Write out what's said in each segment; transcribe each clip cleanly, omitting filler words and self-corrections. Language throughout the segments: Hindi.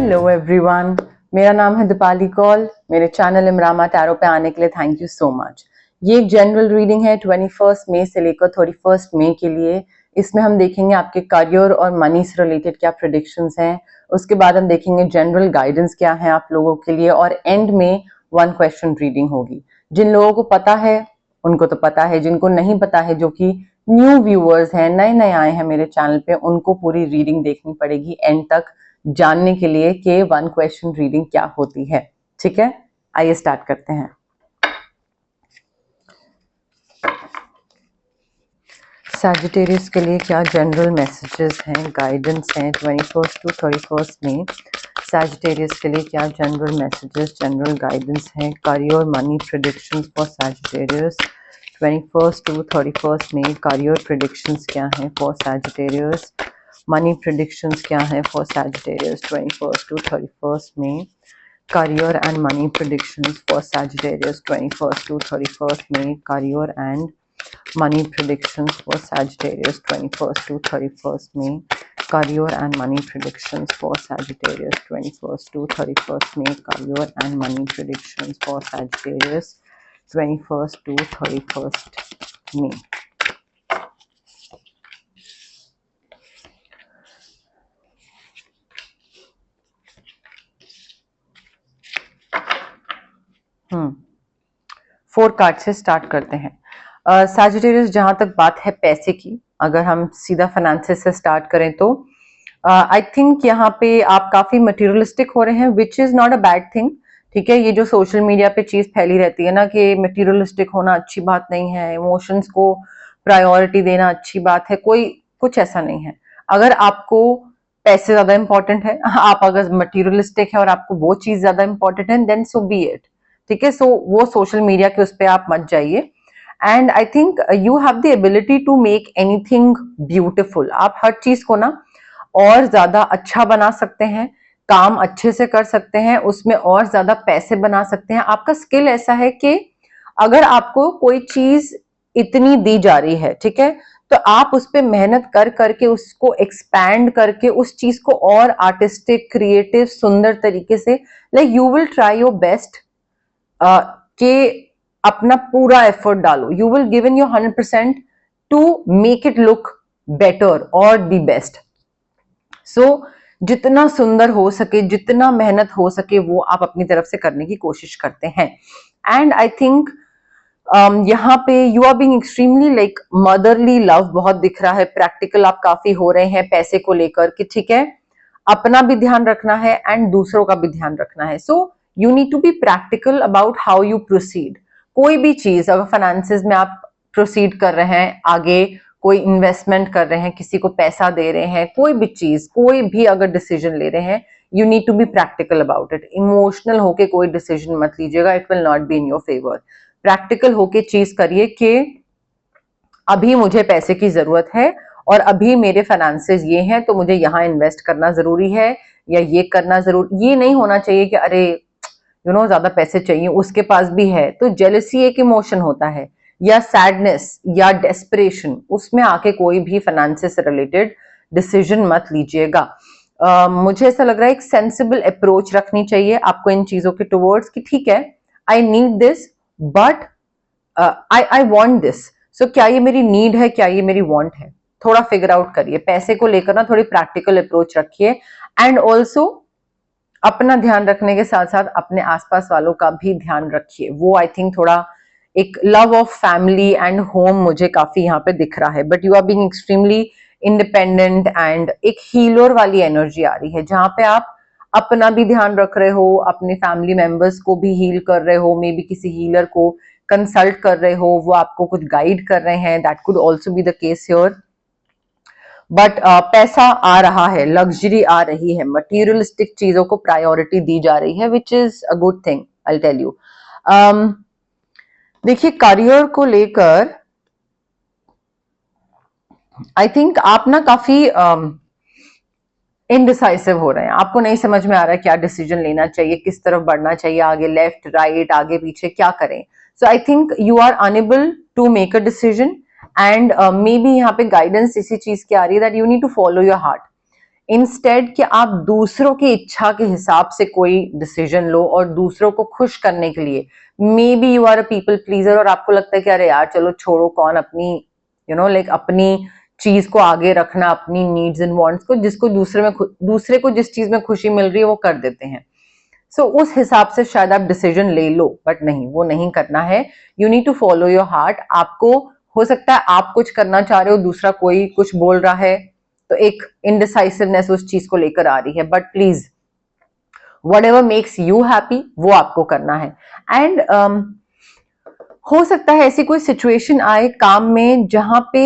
हेलो एवरीवन, मेरा नाम है दीपाली कौल। मेरे चैनल इमरामा टैरो पे आने के लिए थैंक यू सो मच। ये एक जनरल रीडिंग है 21 मई से लेकर 31 मई के लिए। इसमें हम देखेंगे आपके करियर और मनी से रिलेटेड क्या प्रेडिक्शंस हैं। उसके बाद हम देखेंगे जनरल गाइडेंस क्या है आप लोगों के लिए, और एंड में 1 क्वेश्चन रीडिंग होगी। जिन लोगों को पता है उनको तो पता है, जिनको नहीं पता है, जो कि न्यू व्यूअर्स हैं, नए नए आए हैं मेरे चैनल पे, उनको पूरी रीडिंग देखनी पड़ेगी एंड तक जानने के लिए कि 1 क्वेश्चन रीडिंग क्या होती है। ठीक है, आइए स्टार्ट करते हैं। सैजिटेरियस के लिए क्या जनरल मैसेजेस हैं, गाइडेंस हैं 21 टू 31 में। सैजिटेरियस के लिए क्या जनरल मैसेजेस, जनरल गाइडेंस हैं, career money predictions for Sagittarius 21 to 31 में। करियर प्रेडिक्शंस क्या हैं फॉर सैजिटेरियस, मनी प्रेडिक्शंस क्या हैं फॉर सैजिटेरियस 21 टू 31 में। Career and money predictions for Sagittarius 21 to 31 में। Career and money predictions for Sagittarius 21st to 31st May. Career and money predictions for Sagittarius 21st to 31st May. Career and money predictions for Sagittarius 21st to 31st May. Four card से स्टार्ट करते हैं। सैजिटेरियस जहां तक बात है पैसे की, अगर हम सीधा फाइनेंसेस से स्टार्ट करें तो आई थिंक यहाँ पे आप काफी मटेरियलिस्टिक हो रहे हैं, which is not a bad thing. ठीक है, ये जो सोशल मीडिया पे चीज फैली रहती है ना कि मटेरियलिस्टिक होना अच्छी बात नहीं है, इमोशंस को प्रायोरिटी देना अच्छी बात है, कोई कुछ ऐसा नहीं है। अगर आपको पैसे ज्यादा इंपॉर्टेंट है, आप अगर मटेरियलिस्टिक है और आपको वो चीज ज्यादा इंपॉर्टेंट है, देन सो बी इट। ठीक है, सो वो सोशल मीडिया के उस पर आप मत जाइए। And I think you have the ability to make anything beautiful. आप हर चीज को ना और ज्यादा अच्छा बना सकते हैं, काम अच्छे से कर सकते हैं, उसमें और ज्यादा पैसे बना सकते हैं। आपका स्किल ऐसा है कि अगर आपको कोई चीज इतनी दी जा रही है, ठीक है, तो आप उस पर मेहनत कर करके उसको एक्सपैंड करके उस चीज को और आर्टिस्टिक, क्रिएटिव, सुंदर तरीके से, like you will try your best कि अपना पूरा एफर्ट डालो। You will given your 100% to make it look better और दी बेस्ट। सो जितना सुंदर हो सके, जितना मेहनत हो सके, वो आप अपनी तरफ से करने की कोशिश करते हैं। एंड आई थिंक यहाँ पे you are being extremely like motherly love बहुत दिख रहा है। प्रैक्टिकल आप काफी हो रहे हैं पैसे को लेकर कि ठीक है, अपना भी ध्यान रखना है एंड दूसरों का भी ध्यान रखना है। So you need to be practical about how you proceed. कोई भी चीज अगर फाइनेंसेस में आप प्रोसीड कर रहे हैं, आगे कोई इन्वेस्टमेंट कर रहे हैं, किसी को पैसा दे रहे हैं, कोई भी चीज, कोई भी अगर डिसीजन ले रहे हैं, you need to be practical about it. Emotional होके कोई डिसीजन मत लीजिएगा, it will not be in your favour. Practical होके चीज करिए कि अभी मुझे पैसे की जरूरत है और अभी मेरे फाइनेंसेस ये हैं, तो मुझे यहाँ इन्वेस्ट करना जरूरी है या ये करना जरूरी। ये नहीं होना चाहिए कि अरे ज्यादा पैसे चाहिए, उसके पास भी है। तो जेलसी एक इमोशन होता है, या सैडनेस या डेस्परेशन, उसमें आके कोई भी फाइनेंसेस से रिलेटेड डिसीजन मत लीजिएगा। मुझे ऐसा लग रहा है एक सेंसिबल अप्रोच रखनी चाहिए आपको इन चीजों के टुवर्ड्स कि ठीक है, I need this but I want this. So क्या ये मेरी नीड है, क्या ये मेरी वॉन्ट है, थोड़ा फिगर आउट करिए। पैसे को लेकर ना थोड़ी प्रैक्टिकल अप्रोच रखिए एंड ऑल्सो अपना ध्यान रखने के साथ साथ अपने आसपास वालों का भी ध्यान रखिए। वो आई थिंक थोड़ा एक love of family and home मुझे काफी यहाँ पे दिख रहा है। But you are being extremely independent and एक हीलर वाली एनर्जी आ रही है, जहां पे आप अपना भी ध्यान रख रहे हो, अपने फैमिली मेंबर्स को भी हील कर रहे हो, मे बी किसी हीलर को कंसल्ट कर रहे हो, वो आपको कुछ गाइड कर रहे हैं। That could also be the case here. But पैसा आ रहा है, लग्जरी आ रही है, मटीरियलिस्टिक चीजों को प्रायोरिटी दी जा रही है, which is a good thing, I tell you. देखिए करियर को लेकर आई थिंक आप ना काफी इनडिसाइसिव हो रहे हैं। आपको नहीं समझ में आ रहा है क्या डिसीजन लेना चाहिए, किस तरफ बढ़ना चाहिए, आगे लेफ्ट राइट, आगे पीछे क्या करें। So I think you are unable to make a decision and maybe यहाँ पे गाइडेंस इसी चीज की आ रही है that you need to follow your heart. Instead कि आप दूसरों की इच्छा के हिसाब से कोई डिसीजन लो और दूसरों को खुश करने के लिए, maybe you are a people pleaser और आपको लगता है कि अरे यार चलो छोड़ो, कौन अपनी लाइक अपनी चीज को आगे रखना, अपनी नीड्स एंड वांट्स को, जिसको दूसरे को जिस चीज में खुशी मिल रही है वो कर देते हैं। सो उस हिसाब से शायद आप डिसीजन ले लो, बट नहीं, वो नहीं करना है। You need to follow your heart. आपको हो सकता है आप कुछ करना चाह रहे हो, दूसरा कोई कुछ बोल रहा है, तो एक इनडिसाइसिवनेस उस चीज को लेकर आ रही है, but please whatever makes you happy वो आपको करना है। एंड हो सकता है ऐसी कोई सिचुएशन आए काम में जहां पे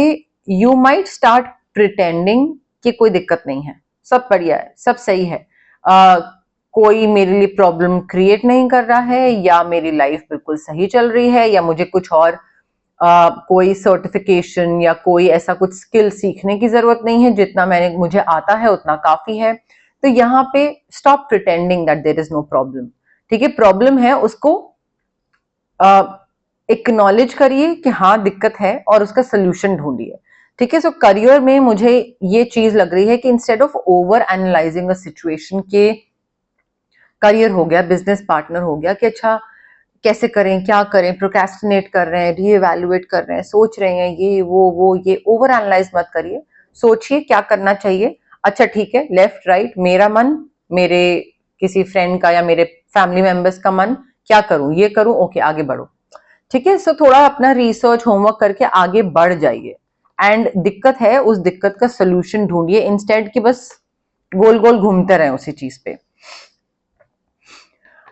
यू माइट स्टार्ट प्रिटेंडिंग कि कोई दिक्कत नहीं है, सब बढ़िया है, सब सही है, कोई मेरे लिए प्रॉब्लम क्रिएट नहीं कर रहा है, या मेरी लाइफ बिल्कुल सही चल रही है, या मुझे कुछ और कोई सर्टिफिकेशन या कोई ऐसा कुछ स्किल सीखने की जरूरत नहीं है, जितना मुझे आता है उतना काफी है। तो यहाँ पे stop pretending that there is no problem. ठीक है, प्रॉब्लम है उसको एक्नॉलेज करिए कि हाँ दिक्कत है और उसका सोल्यूशन ढूंढिए। ठीक है, सो करियर में मुझे ये चीज लग रही है कि instead of over analysing a situation के, करियर हो गया, बिजनेस पार्टनर हो गया, कि अच्छा कैसे करें, क्या करें, प्रोक्रेस्टिनेट कर रहे हैं, रीएवैल्यूएट कर रहे हैं, सोच रहे हैं ये वो ये ओवर एनालाइज मत करिए। सोचिए क्या करना चाहिए। अच्छा ठीक है, लेफ्ट राइट, मेरा मन, मेरे किसी फ्रेंड का या मेरे फैमिली मेंबर्स का मन, क्या करूं, ये करूं, ओके आगे बढ़ो। ठीक है, सो थोड़ा अपना रिसर्च होमवर्क करके आगे बढ़ जाइए। एंड दिक्कत है, उस दिक्कत का सोल्यूशन ढूंढिए, इंस्टेड कि बस गोल गोल घूमते रहे उसी चीज पे।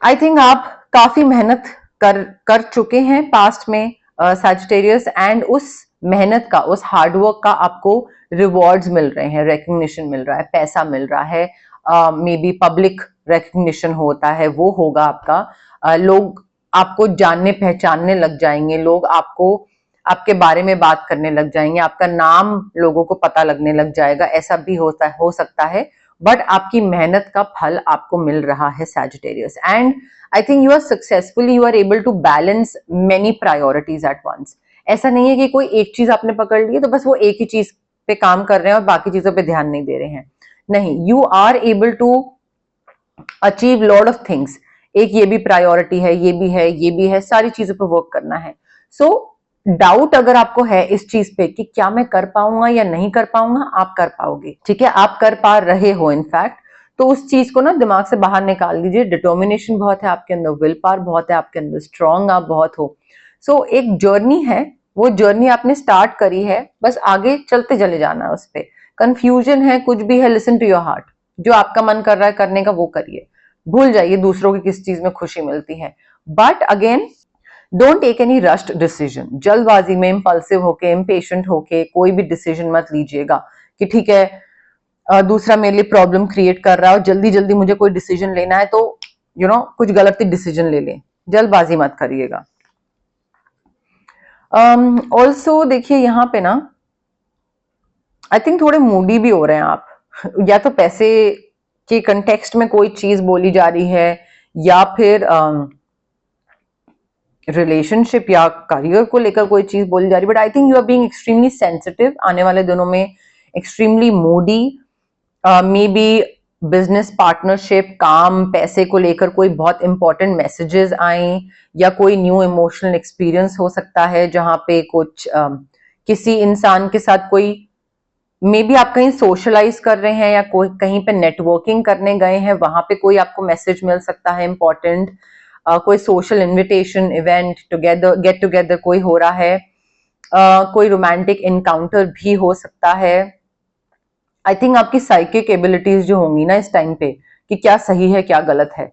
आई थिंक आप काफी मेहनत कर चुके हैं पास्ट में सैजिटेरियस, एंड उस मेहनत का, उस हार्डवर्क का आपको रिवॉर्ड्स मिल रहे हैं, रिकग्निशन मिल रहा है, पैसा मिल रहा है, मे बी पब्लिक रिकग्निशन होता है, वो होगा आपका। लोग आपको जानने पहचानने लग जाएंगे, लोग आपको आपके बारे में बात करने लग जाएंगे, आपका नाम लोगों को पता लगने लग जाएगा, ऐसा भी हो सकता है। बट आपकी मेहनत का फल आपको मिल रहा है Sagittarius, and I think you are successfully, you are able to balance many priorities at once. ऐसा नहीं है कि कोई एक चीज आपने पकड़ ली है तो बस वो एक ही चीज पे काम कर रहे हैं और बाकी चीजों पे ध्यान नहीं दे रहे हैं। नहीं, you are able to achieve lot of things. एक ये भी प्रायोरिटी है, ये भी है, ये भी है, सारी चीजों पर वर्क करना है। सो डाउट अगर आपको है इस चीज पे कि क्या मैं कर पाऊंगा या नहीं कर पाऊंगा, आप कर पाओगे। ठीक है, आप कर पा रहे हो इनफैक्ट, तो उस चीज को ना दिमाग से बाहर निकाल दीजिए। डिटर्मिनेशन बहुत है आपके अंदर, विल पावर बहुत है आपके अंदर, स्ट्रांग आप बहुत हो। सो एक जर्नी है, वो जर्नी आपने स्टार्ट करी है, बस आगे चलते चले जाना है उस पर। कंफ्यूजन है, कुछ भी है, लिसन टू योर हार्ट, जो आपका मन कर रहा है करने का वो करिए, भूल जाइए दूसरों की किस चीज में खुशी मिलती है। But again, don't take any rushed decision. जल्दबाजी में इम्पल्सिव होके, इम्पेशेंट होके कोई भी डिसीजन मत लीजिएगा कि ठीक है दूसरा मेरे लिए प्रॉब्लम क्रिएट कर रहा है और जल्दी जल्दी मुझे कोई डिसीजन लेना है तो कुछ गलत ही डिसीजन ले लें। जल्दबाजी मत करिएगा। ऑल्सो देखिए यहाँ पे ना, आई थिंक थोड़े मूडी भी हो रहे हैं आप या तो पैसे के कंटेक्स्ट में कोई चीज बोली जा रही है, या फिर रिलेशनशिप या करियर को लेकर कोई चीज बोली जा रही है। But I think you are being extremely sensitive आने वाले दिनों में, extremely moody. Maybe business partnership, काम, पैसे को लेकर कोई बहुत इंपॉर्टेंट मैसेजेस आए, या कोई न्यू इमोशनल एक्सपीरियंस हो सकता है जहां पे कुछ किसी इंसान के साथ कोई, मे बी आप कहीं सोशलाइज कर रहे हैं या कोई कहीं पे नेटवर्किंग करने गए हैं, वहां पे कोई आपको मैसेज मिल सकता है इंपॉर्टेंट। कोई social invitation, event, together, get together कोई हो रहा है। कोई रोमांटिक इनकाउंटर भी हो सकता है। आई थिंक आपकी साइकिक एबिलिटीज जो होंगी ना इस टाइम पे, कि क्या सही है क्या गलत है,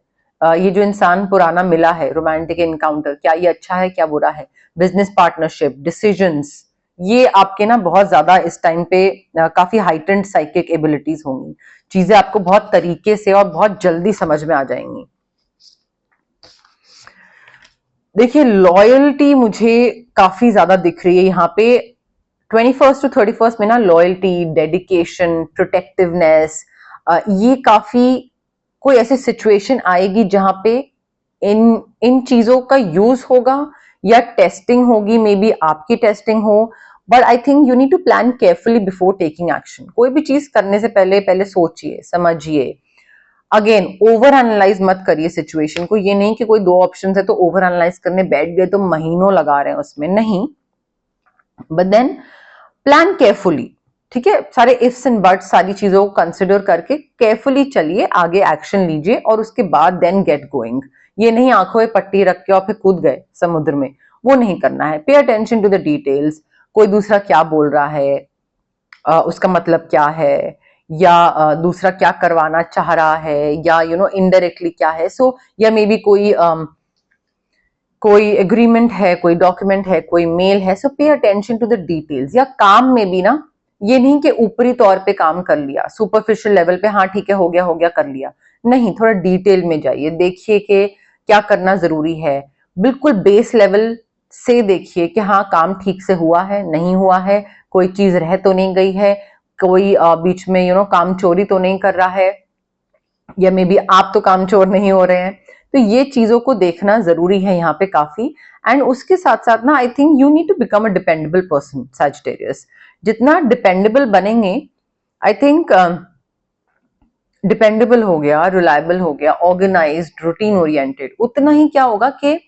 ये जो इंसान पुराना मिला है, रोमांटिक इनकाउंटर, क्या ये अच्छा है क्या बुरा है, बिजनेस पार्टनरशिप, डिसीजंस, ये आपके ना बहुत ज्यादा इस टाइम पे काफी हाइटेंड साइकिक एबिलिटीज होंगी। चीजें आपको बहुत तरीके से और बहुत जल्दी समझ में आ जाएंगी। देखिए लॉयल्टी मुझे काफी ज्यादा दिख रही है यहाँ पे। 21st to 31st में ना लॉयल्टी, डेडिकेशन, प्रोटेक्टिवनेस, ये काफी कोई ऐसी सिचुएशन आएगी जहां पे इन इन चीजों का यूज होगा, या टेस्टिंग होगी, मे बी आपकी टेस्टिंग हो, but I think you need to plan carefully before taking action. कोई भी चीज करने से पहले पहले सोचिए, समझिए। अगेन ओवर एनालाइज मत करिए सिचुएशन को। ये नहीं कि कोई दो ऑप्शन है तो ओवर एनालाइज करने बैठ गए तो महीनों लगा रहे हैं उसमें, नहीं। बट देन प्लान केयरफुली, ठीक है, सारे इफ्स एंड बट्स, सारी चीजों को कंसिडर करके केयरफुली चलिए, आगे एक्शन लीजिए और उसके बाद देन गेट गोइंग। ये नहीं आंखों में पट्टी रख के और फिर कूद गए समुद्र में, वो नहीं करना है। Pay attention to the details, कोई दूसरा क्या बोल रहा है, उसका मतलब क्या है, या दूसरा क्या करवाना चाह रहा है, या इनडायरेक्टली क्या है। सो या मे बी कोई एग्रीमेंट है, कोई डॉक्यूमेंट है, कोई मेल है। सो pay attention to the details. या काम में भी ना, ये नहीं कि ऊपरी तौर पे काम कर लिया, सुपरफिशियल लेवल पे, हाँ ठीक है हो गया कर लिया, नहीं, थोड़ा डिटेल में जाइए, देखिए कि क्या करना जरूरी है। बिल्कुल बेस लेवल से देखिए कि हाँ काम ठीक से हुआ है, नहीं हुआ है, कोई चीज रह तो नहीं गई है, कोई बीच में काम चोरी तो नहीं कर रहा है, या मे बी आप तो काम चोर नहीं हो रहे हैं। तो ये चीजों को देखना जरूरी है यहाँ पे काफी। एंड उसके साथ साथ ना, I think you need to become a dependable person Sagittarius. जितना डिपेंडेबल बनेंगे, आई थिंक डिपेंडेबल हो गया, रिलायबल हो गया, ऑर्गेनाइज्ड, रूटीन ओरिएंटेड, उतना ही क्या होगा कि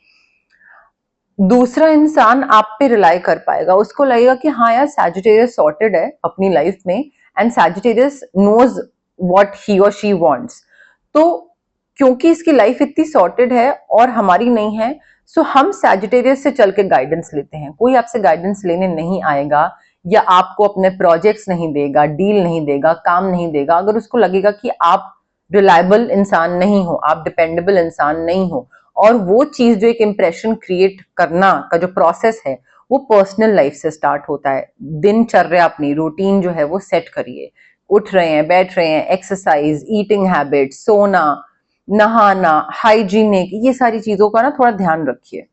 दूसरा इंसान आप पे रिलाई कर पाएगा। उसको लगेगा कि हाँ यार सैजिटेरियस सॉर्टेड है अपनी लाइफ में, and Sagittarius knows what he और शी वांट्स। तो क्योंकि इसकी लाइफ इतनी सॉर्टेड है और हमारी नहीं है, सो हम सैजिटेरियस से चल के गाइडेंस लेते हैं। कोई आपसे गाइडेंस लेने नहीं आएगा या आपको अपने प्रोजेक्ट्स नहीं देगा, डील नहीं देगा, काम नहीं देगा, अगर उसको लगेगा कि आप रिलायबल इंसान नहीं हो, आप डिपेंडेबल इंसान नहीं हो। और वो चीज जो एक इंप्रेशन क्रिएट करना का जो प्रोसेस है, वो पर्सनल लाइफ से स्टार्ट होता है। दिनचर्या, अपनी रूटीन जो है वो सेट करिए। उठ रहे हैं, बैठ रहे हैं, एक्सरसाइज, ईटिंग हैबिट, सोना, नहाना, हाइजीनिक, ये सारी चीजों का ना थोड़ा ध्यान रखिए,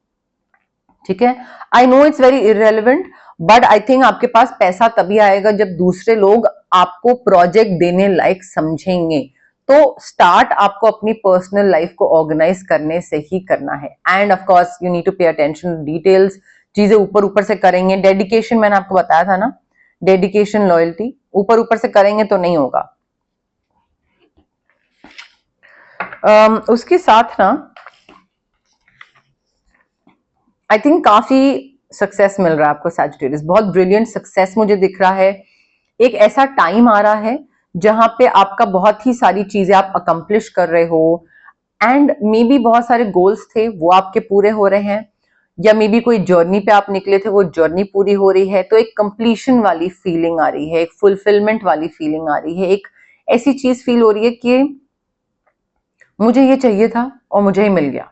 ठीक है। I know it's very irrelevant, but I think आपके पास पैसा तभी आएगा जब दूसरे लोग आपको प्रोजेक्ट देने लायक समझेंगे। तो स्टार्ट आपको अपनी पर्सनल लाइफ को ऑर्गेनाइज करने से ही करना है। And of course you need to pay attention details. चीजें ऊपर ऊपर से करेंगे, डेडिकेशन मैंने आपको बताया था ना, डेडिकेशन, लॉयल्टी, ऊपर ऊपर से करेंगे तो नहीं होगा। उसके साथ ना आई थिंक काफी सक्सेस मिल रहा है आपको सैजिटेरियस, बहुत ब्रिलियंट सक्सेस मुझे दिख रहा है। एक ऐसा टाइम आ रहा है जहां पे आपका बहुत ही सारी चीजें आप अकम्प्लिश कर रहे हो, एंड मे बी बहुत सारे गोल्स थे वो आपके पूरे हो रहे हैं, या मे बी कोई जर्नी पे आप निकले थे वो जर्नी पूरी हो रही है। तो एक कंप्लीशन वाली फीलिंग आ रही है, एक फुलफिलमेंट वाली फीलिंग आ रही है, एक ऐसी चीज फील हो रही है कि मुझे ये चाहिए था और मुझे ही मिल गया,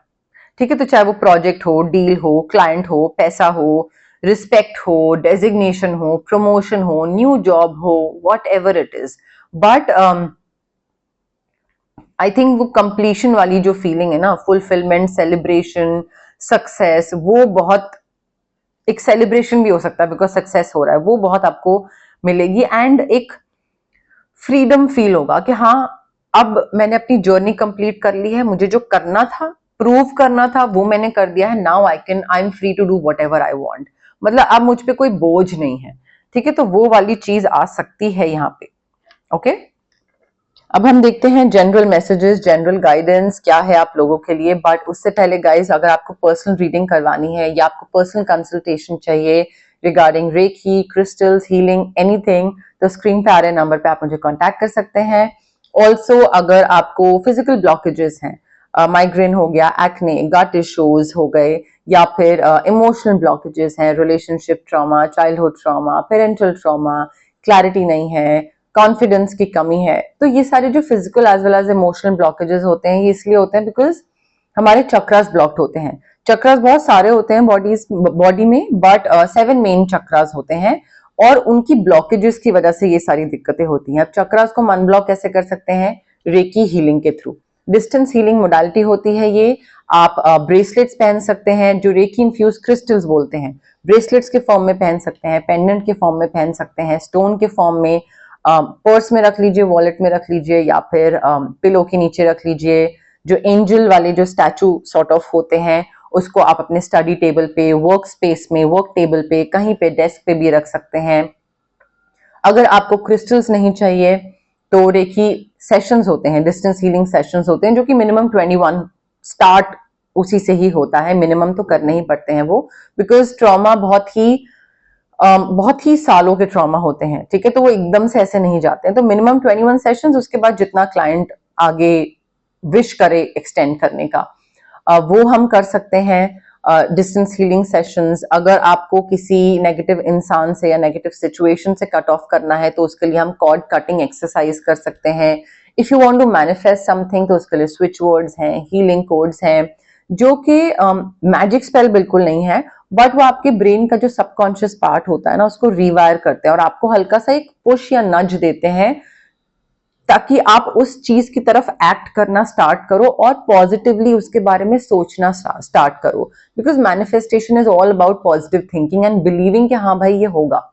ठीक है। तो चाहे वो प्रोजेक्ट हो, डील हो, क्लाइंट हो, पैसा हो, रिस्पेक्ट हो, डेजिग्नेशन हो, प्रमोशन हो, न्यू जॉब हो, what ever it is, but I think वो कंप्लीशन वाली जो फीलिंग है ना, फुलफिलमेंट, सेलिब्रेशन, सक्सेस, वो बहुत, एक सेलिब्रेशन भी हो सकता है बिकॉज सक्सेस हो रहा है, वो बहुत आपको मिलेगी। एंड एक फ्रीडम फील होगा कि हाँ अब मैंने अपनी जर्नी कंप्लीट कर ली है, मुझे जो करना था, प्रूव करना था, वो मैंने कर दिया है। Now I am free to do whatever I want. मतलब अब मुझ पे कोई बोझ नहीं है, ठीक है। तो वो वाली चीज आ सकती है यहाँ पे, ओके। अब हम देखते हैं जनरल मैसेजेस, जनरल गाइडेंस क्या है आप लोगों के लिए। बट उससे पहले गाइज, अगर आपको पर्सनल रीडिंग करवानी है या आपको पर्सनल कंसल्टेशन चाहिए regarding reiki, crystals, healing, anything, तो स्क्रीन पे आ रहे नंबर पे आप मुझे कांटेक्ट कर सकते हैं। ऑल्सो अगर आपको फिजिकल ब्लॉकेजेस हैं, माइग्रेन हो गया, एक्ने, गट इश्यूज हो गए, या फिर इमोशनल ब्लॉकेजेस हैं, relationship trauma, childhood trauma, parental trauma, clarity नहीं है, कॉन्फिडेंस की कमी है, तो ये सारे जो physical as well as emotional blockages होते हैं, ये इसलिए होते हैं बिकॉज हमारे चक्रास ब्लॉक्ड होते हैं। चक्रास बहुत सारे होते हैं बॉडी में, बट 7 मेन चक्रास होते हैं और उनकी ब्लॉकेजेस की वजह से ये सारी दिक्कतें होती हैं। अब चक्रास को अनब्लॉक कैसे कर सकते हैं? रेकी हीलिंग के थ्रू। डिस्टेंस हीलिंग मोडालिटी होती है ये। आप ब्रेसलेट्स पहन सकते हैं जो रेकी इन्फ्यूज क्रिस्टल्स बोलते हैं, ब्रेसलेट्स के फॉर्म में पहन सकते हैं, पेंडेंट के फॉर्म में पहन सकते हैं, स्टोन के फॉर्म में, पर्स में रख लीजिए, वॉलेट में रख लीजिए, या फिर पिलो के नीचे रख लीजिए। जो एंजल वाले जो स्टैचू सॉर्ट ऑफ होते हैं उसको आप अपने स्टडी टेबल पे, वर्क स्पेस में, वर्क टेबल पे, कहीं पे डेस्क पे भी रख सकते हैं। अगर आपको क्रिस्टल्स नहीं चाहिए तो रेकी सेशंस होते हैं, डिस्टेंस हीलिंग सेशंस होते हैं, जो कि मिनिमम 21 स्टार्ट उसी से ही होता है, मिनिमम तो करने ही पड़ते हैं वो, बिकॉज ट्रॉमा बहुत ही सालों के ट्रॉमा होते हैं, ठीक है, तो वो एकदम से ऐसे नहीं जाते हैं। तो मिनिमम 21 सेशंस, उसके बाद जितना क्लाइंट आगे विश करे एक्सटेंड करने का वो हम कर सकते हैं। डिस्टेंस हीलिंग सेशंस, अगर आपको किसी नेगेटिव इंसान से या नेगेटिव सिचुएशन से कट ऑफ करना है तो उसके लिए हम कॉर्ड कटिंग एक्सरसाइज कर सकते हैं। If you want to manifest something तो उसके लिए स्विच वर्ड्स हैं, हीलिंग कोड्स हैं, जो कि मैजिक स्पेल बिल्कुल नहीं है, बट वो आपके ब्रेन का जो सबकॉन्शियस पार्ट होता है ना, उसको रिवायर करते हैं और आपको हल्का सा एक पुश या नज देते हैं ताकि आप उस चीज की तरफ एक्ट करना स्टार्ट करो और पॉजिटिवली उसके बारे में सोचना स्टार्ट करो। Because manifestation is all about positive thinking and believing कि हाँ भाई ये होगा,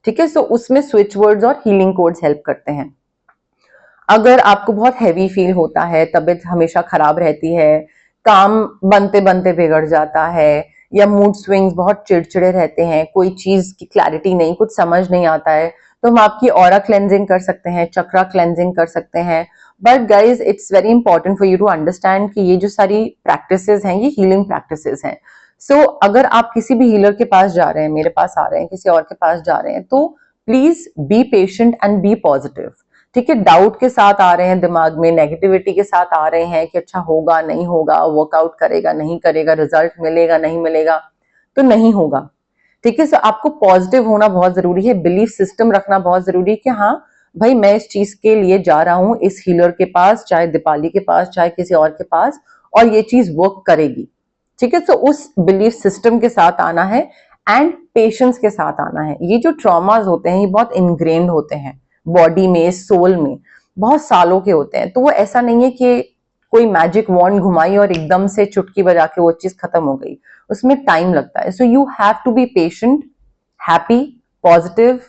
ठीक है। सो उसमें स्विच वर्ड्स और हीलिंग कोड्स हेल्प करते हैं। अगर आपको बहुत हैवी फील होता है, तबीयत हमेशा खराब रहती है, काम बनते बनते बिगड़ जाता है, या मूड स्विंग्स बहुत चिड़चिड़े रहते हैं, कोई चीज की क्लैरिटी नहीं, कुछ समझ नहीं आता है, तो हम आपकी ऑरा क्लेंजिंग कर सकते हैं, चक्रा क्लेंजिंग कर सकते हैं। But guys it's very important for you to understand कि ये जो सारी प्रैक्टिसेस हैं ये हीलिंग प्रैक्टिसेस हैं। सो अगर आप किसी भी हीलर के पास जा रहे हैं, मेरे पास आ रहे हैं, किसी और के पास जा रहे हैं, तो please be patient and be positive, ठीक है। डाउट के साथ आ रहे हैं, दिमाग में नेगेटिविटी के साथ आ रहे हैं कि अच्छा होगा नहीं होगा, वर्कआउट करेगा नहीं करेगा, रिजल्ट मिलेगा नहीं मिलेगा, तो नहीं होगा, ठीक है। सो आपको पॉजिटिव होना बहुत जरूरी है, बिलीफ सिस्टम रखना बहुत जरूरी है कि हाँ भाई मैं इस चीज के लिए जा रहा हूं, इस हीलर के पास, चाहे दीपाली के पास, चाहे किसी और के पास, और ये चीज वर्क करेगी, ठीक है। सो उस बिलीफ सिस्टम के साथ आना है एंड पेशेंस के साथ आना है। ये जो ट्रॉमास होते हैं ये बहुत इनग्रेन्ड होते हैं बॉडी में, सोल में, बहुत सालों के होते हैं, तो वो ऐसा नहीं है कि कोई मैजिक वॉन्ड घुमाई और एकदम से चुटकी बजा के वो चीज खत्म हो गई, उसमें टाइम लगता है। So you have to be patient, happy, positive,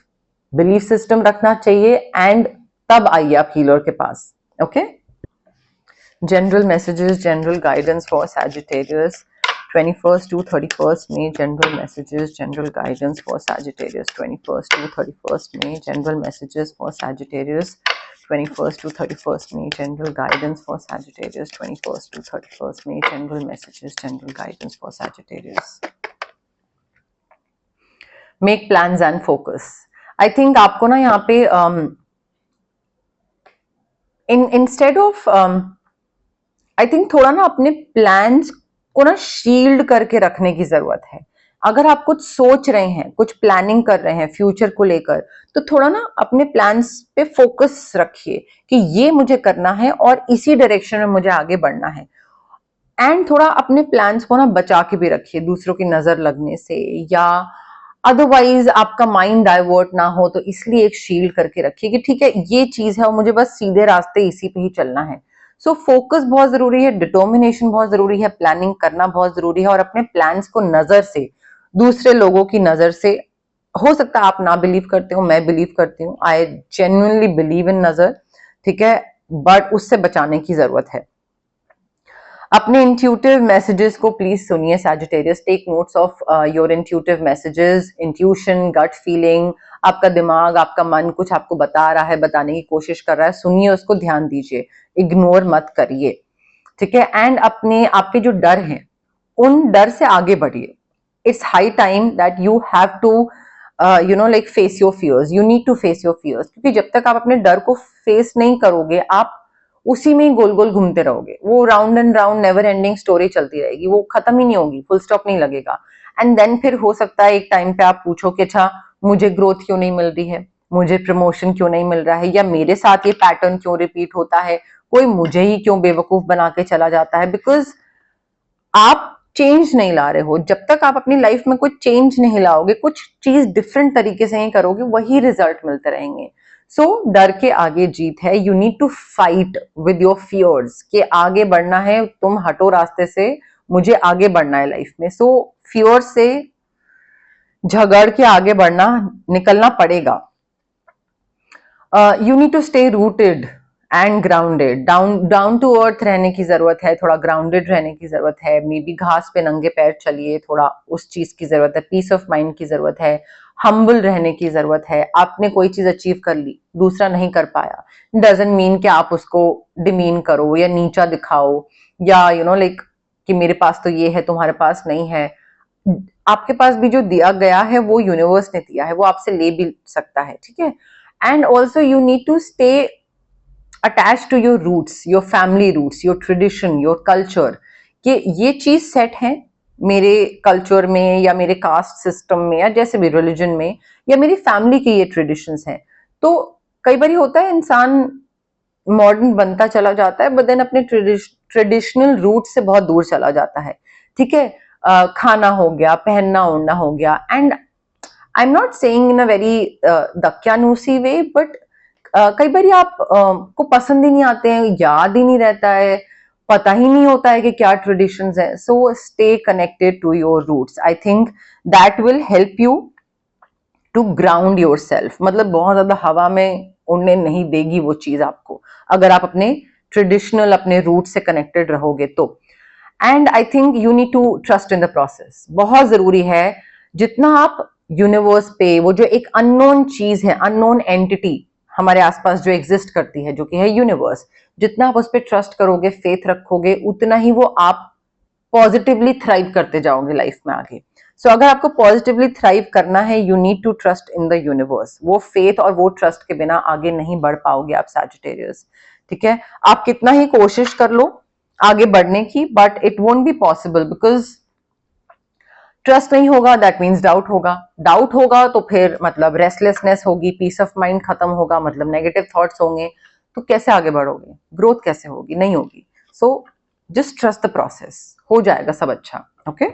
belief system रखना चाहिए, एंड तब आइए आप हीलर के पास, okay. General messages, general guidance for Sagittarius 21st to 31st May, general messages, general guidance for Sagittarius 21st to 31st May, general messages for Sagittarius 21st to 31st May, general guidance for Sagittarius 21st to 31st May, general messages, general guidance for Sagittarius. Make plans and focus. I think आपको ना यहाँ पे instead of I think थोड़ा ना अपने plans को ना शील्ड करके रखने की जरूरत है। अगर आप कुछ सोच रहे हैं, कुछ प्लानिंग कर रहे हैं फ्यूचर को लेकर, तो थोड़ा ना अपने प्लान्स पे फोकस रखिए कि ये मुझे करना है और इसी डायरेक्शन में मुझे आगे बढ़ना है। एंड थोड़ा अपने प्लान्स को ना बचा के भी रखिए दूसरों की नजर लगने से, या अदरवाइज आपका माइंड डाइवर्ट ना हो, तो इसलिए एक शील्ड करके रखिए कि ठीक है ये चीज है और मुझे बस सीधे रास्ते इसी पे ही चलना है। सो फोकस बहुत जरूरी है, डिटर्मिनेशन बहुत जरूरी है, प्लानिंग करना बहुत जरूरी है, और अपने प्लान्स को नजर से, दूसरे लोगों की नजर से, हो सकता है आप ना बिलीव करते हो, मैं बिलीव करती हूँ, आई जेन्युइनली बिलीव इन नजर, ठीक है, बट उससे बचाने की जरूरत है। अपने इंट्यूटिव मैसेजेस को प्लीज सुनिए Sagittarius, take notes of your intuitive messages, intuition, gut feeling, आपका दिमाग, आपका मन कुछ आपको बता रहा है, बताने की कोशिश कर रहा है, सुनिए उसको, ध्यान दीजिए, इग्नोर मत करिए, ठीक है। एंड अपने आपके जो डर हैं उन डर से आगे बढ़िए। It's high time that you have to like face your fears, you need to face your fears, क्योंकि जब तक आप अपने डर को फेस नहीं करोगे आप उसी में गोल गोल घूमते रहोगे, वो round and round never ending story चलती रहेगी, वो खत्म ही नहीं होगी, फुल स्टॉप नहीं लगेगा। एंड देन फिर हो सकता है एक टाइम पे आप पूछो कि अच्छा मुझे ग्रोथ क्यों नहीं मिल रही है, मुझे प्रमोशन क्यों नहीं मिल रहा है, या मेरे साथ ये पैटर्न क्यों रिपीट होता है, कोई मुझे ही क्यों बेवकूफ बना के चला जाता है, बिकॉज आप चेंज नहीं ला रहे हो। जब तक आप अपनी लाइफ में कुछ चेंज नहीं लाओगे, कुछ चीज डिफरेंट तरीके से ही करोगे, वही रिजल्ट मिलते रहेंगे। सो डर के आगे जीत है, you need to fight with your fears, कि आगे बढ़ना है, तुम हटो रास्ते से, मुझे आगे बढ़ना है लाइफ में। सो फियर से झगड़ के आगे बढ़ना, निकलना पड़ेगा। You need to stay rooted and grounded, down to earth रहने की जरूरत है, थोड़ा ग्राउंडेड रहने की जरूरत है, मे बी घास पे नंगे पैर चलिए, थोड़ा उस चीज की जरूरत है, पीस ऑफ माइंड की जरूरत है, हम्बल रहने की जरूरत है। आपने कोई चीज अचीव कर ली, दूसरा नहीं कर पाया, डजंट मीन कि आप उसको डिमीन करो या नीचा दिखाओ, या यू नो लाइक कि मेरे पास तो ये है तुम्हारे पास नहीं है। आपके पास भी जो दिया गया है वो यूनिवर्स ने दिया है, वो आपसे ले भी सकता है, ठीक है। And also you need to stay attach to your roots, your family roots, your tradition, your culture, कि ये चीज सेट है मेरे कल्चर में या मेरे कास्ट सिस्टम में या जैसे भी रिलीजन में, या मेरी फैमिली के ये ट्रेडिशंस हैं। तो कई बार होता है इंसान मॉडर्न बनता चला जाता है, बट देन अपने ट्रेडिशनल रूट से बहुत दूर चला जाता है, ठीक है। खाना हो गया, पहनना ओढ़ना हो गया, and I am not saying in a very दक्यानूसी वे, बट कई बार आप को पसंद ही नहीं आते हैं, याद ही नहीं रहता है, पता ही नहीं होता है कि क्या ट्रेडिशंस है। So stay connected to your roots, I think that will help you to ground yourself. मतलब बहुत ज्यादा हवा में उड़ने नहीं देगी वो चीज आपको, अगर आप अपने ट्रेडिशनल अपने रूट से कनेक्टेड रहोगे तो। And I think you need to trust in the process, बहुत जरूरी है। जितना आप यूनिवर्स पे, वो जो एक अननोन चीज है, अननोन एंटिटी हमारे आसपास जो एग्जिस्ट करती है, जो कि है यूनिवर्स, जितना आप उस पर ट्रस्ट करोगे, फेथ रखोगे, उतना ही वो आप पॉजिटिवली थ्राइव करते जाओगे लाइफ में आगे। सो अगर आपको पॉजिटिवली थ्राइव करना है, you need to trust in the universe. वो फेथ और वो ट्रस्ट के बिना आगे नहीं बढ़ पाओगे आप सैजिटेरियस, ठीक है। आप कितना ही कोशिश कर लो आगे बढ़ने की, but it won't be possible, because trust नहीं होगा, दैट मीन्स डाउट होगा, डाउट होगा तो फिर मतलब रेस्टलेसनेस होगी, पीस ऑफ माइंड खत्म होगा, मतलब नेगेटिव थॉट्स होंगे, तो कैसे आगे बढ़ोगे, ग्रोथ कैसे होगी, नहीं होगी। So just trust the process, हो जाएगा सब अच्छा। Okay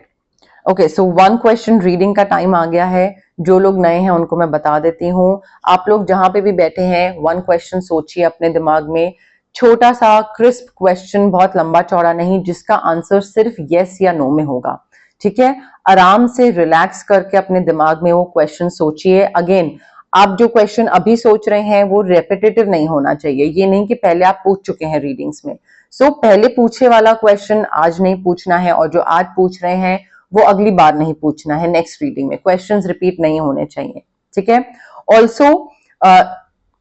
okay, so one question reading का टाइम आ गया है। जो लोग नए हैं उनको मैं बता देती हूँ, आप लोग जहां पे भी बैठे हैं, वन क्वेश्चन सोचिए अपने दिमाग में, छोटा सा क्रिस्प क्वेश्चन, बहुत लंबा चौड़ा नहीं, जिसका आंसर सिर्फ यस या नो में होगा, ठीक है। आराम से रिलैक्स करके अपने दिमाग में वो क्वेश्चन सोचिए। अगेन, आप जो क्वेश्चन अभी सोच रहे हैं वो रेपिटेटिव नहीं होना चाहिए, ये नहीं कि पहले आप पूछ चुके हैं रीडिंग्स में। सो पहले पूछे वाला क्वेश्चन आज नहीं पूछना है, और जो आज पूछ रहे हैं वो अगली बार नहीं पूछना है, नेक्स्ट रीडिंग में क्वेश्चंस रिपीट नहीं होने चाहिए, ठीक है। ऑल्सो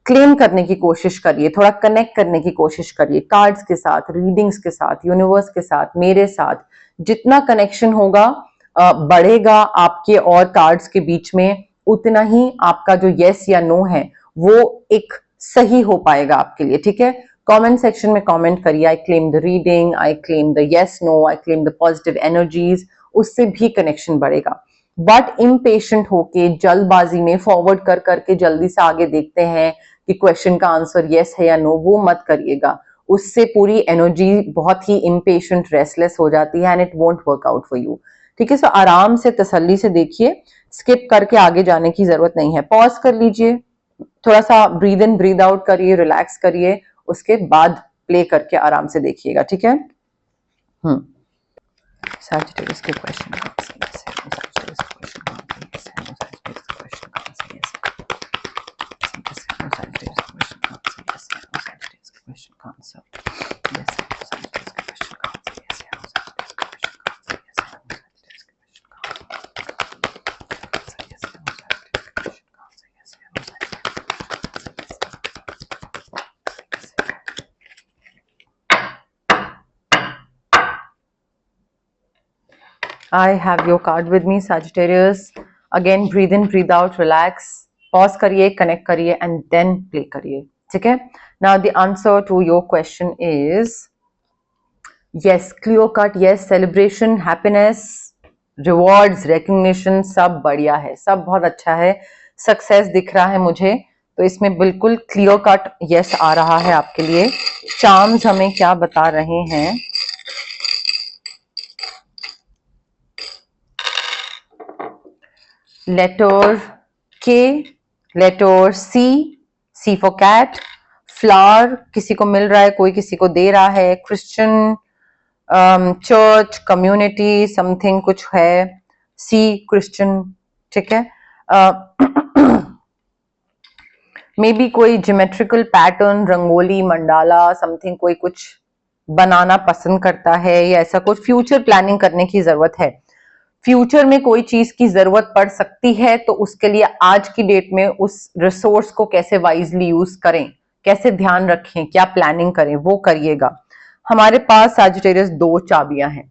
क्लेम करने की कोशिश करिए, थोड़ा कनेक्ट करने की कोशिश करिए कार्ड्स के साथ, रीडिंग्स के साथ, यूनिवर्स के साथ, मेरे साथ। जितना कनेक्शन होगा बढ़ेगा आपके और कार्ड्स के बीच में, उतना ही आपका जो यस या नो है वो एक सही हो पाएगा आपके लिए, ठीक है। कमेंट सेक्शन में कमेंट करिए, I claim the reading, I claim the yes no, I claim the positive energies, उससे भी कनेक्शन बढ़ेगा। बट इम्पेशेंट होके जल्दबाजी में फॉरवर्ड कर करके जल्दी से आगे देखते हैं कि क्वेश्चन का आंसर यस है या नो, वो मत करिएगा। उससे पूरी एनर्जी बहुत ही इम्पेशेंट, रेस्टलेस हो जाती है, and it won't work out for you, ठीक है। सो आराम से तसल्ली से देखिए, स्किप करके आगे जाने की जरूरत नहीं है। पॉज कर लीजिए, थोड़ा सा ब्रीद इन ब्रीद आउट करिए, रिलैक्स करिए, उसके बाद प्ले करके आराम से देखिएगा, ठीक है। Sagittarius के क्वेश्चन का आंसर yes है, Sagittarius के क्वेश्चन का आंसर yes है, Sagittarius के क्वेश्चन का आंसर yes है, Sagittarius के क्वेश्चन का आंसर yes है, Sagittarius के क्वेश्चन का आंसर yes है, Sagittarius के क्वेश्चन का आंसर yes है, Sagittarius के क्वेश्चन का आंसर yes है, Sagittarius के क्वेश्चन का आंसर yes है, Sagittarius के क्वेश्चन का आंसर yes है, Sagittarius के क्वेश्चन का आंसर yes है। I have your card with me, Sagittarius. Again, breathe in, breathe out, relax. Pause करिए, connect करिए, and then play करिए, ठीक है। Now the answer to your question is yes, clear cut yes, celebration, happiness, rewards, recognition, सब बढ़िया है, सब बहुत अच्छा है, सक्सेस दिख रहा है मुझे, तो इसमें बिल्कुल क्लियर कट yes आ रहा है आपके लिए। चार्म्स हमें क्या बता रहे हैं, letter K, letter C, C for cat, flower किसी को मिल रहा है, कोई किसी को दे रहा है, क्रिश्चियन, चर्च, कम्युनिटी, समथिंग कुछ है, C क्रिश्चियन, ठीक है। मे बी कोई geometrical pattern, rangoli, mandala, something, कोई कुछ बनाना पसंद करता है या ऐसा कुछ फ्यूचर प्लानिंग करने की जरूरत है। फ्यूचर में कोई चीज की जरूरत पड़ सकती है तो उसके लिए आज की डेट में उस रिसोर्स को कैसे वाइजली यूज करें, कैसे ध्यान रखें, क्या प्लानिंग करें, वो करिएगा। हमारे पास सैजिटेरियस 2 चाबियां हैं,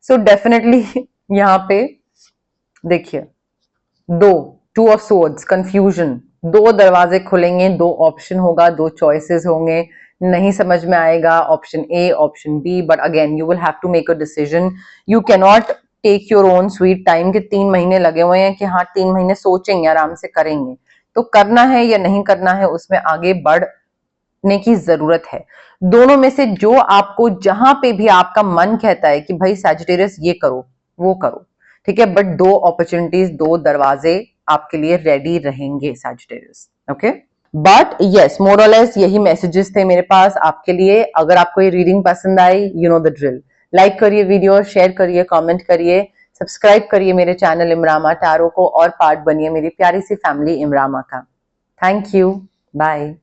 सो डेफिनेटली यहाँ पे देखिए 2, 2 ऑफ सोर्ड्स, कंफ्यूजन, 2 दरवाजे खुलेंगे, 2 ऑप्शन होगा, 2 चॉइसेस होंगे, नहीं समझ में आएगा option A, option B, but again you will have to make a decision. You can not take your own sweet time के 3 महीने लगे हुए हैं कि हाँ 3 महीने सोचेंगे, आराम से करेंगे, तो करना है या नहीं करना है, उसमें आगे बढ़ने की जरूरत है। दोनों में से जो आपको, जहां पे भी आपका मन कहता है कि भाई सैजिटेरियस ये करो, वो करो, ठीक है, बट 2 अपॉर्चुनिटीज, 2 दरवाजे आपके लिए रेडी रहेंगे सैजिटेरियस, ओके। बट यस, मोर और लेस यही मैसेजेस थे मेरे पास आपके लिए। अगर आपको ये रीडिंग पसंद आई, you know the drill, like करिए वीडियो, शेयर करिए, कमेंट करिए, सब्सक्राइब करिए मेरे चैनल इमरामा टैरो को और पार्ट बनिए मेरी प्यारी सी फैमिली इमरामा का। Thank you, bye.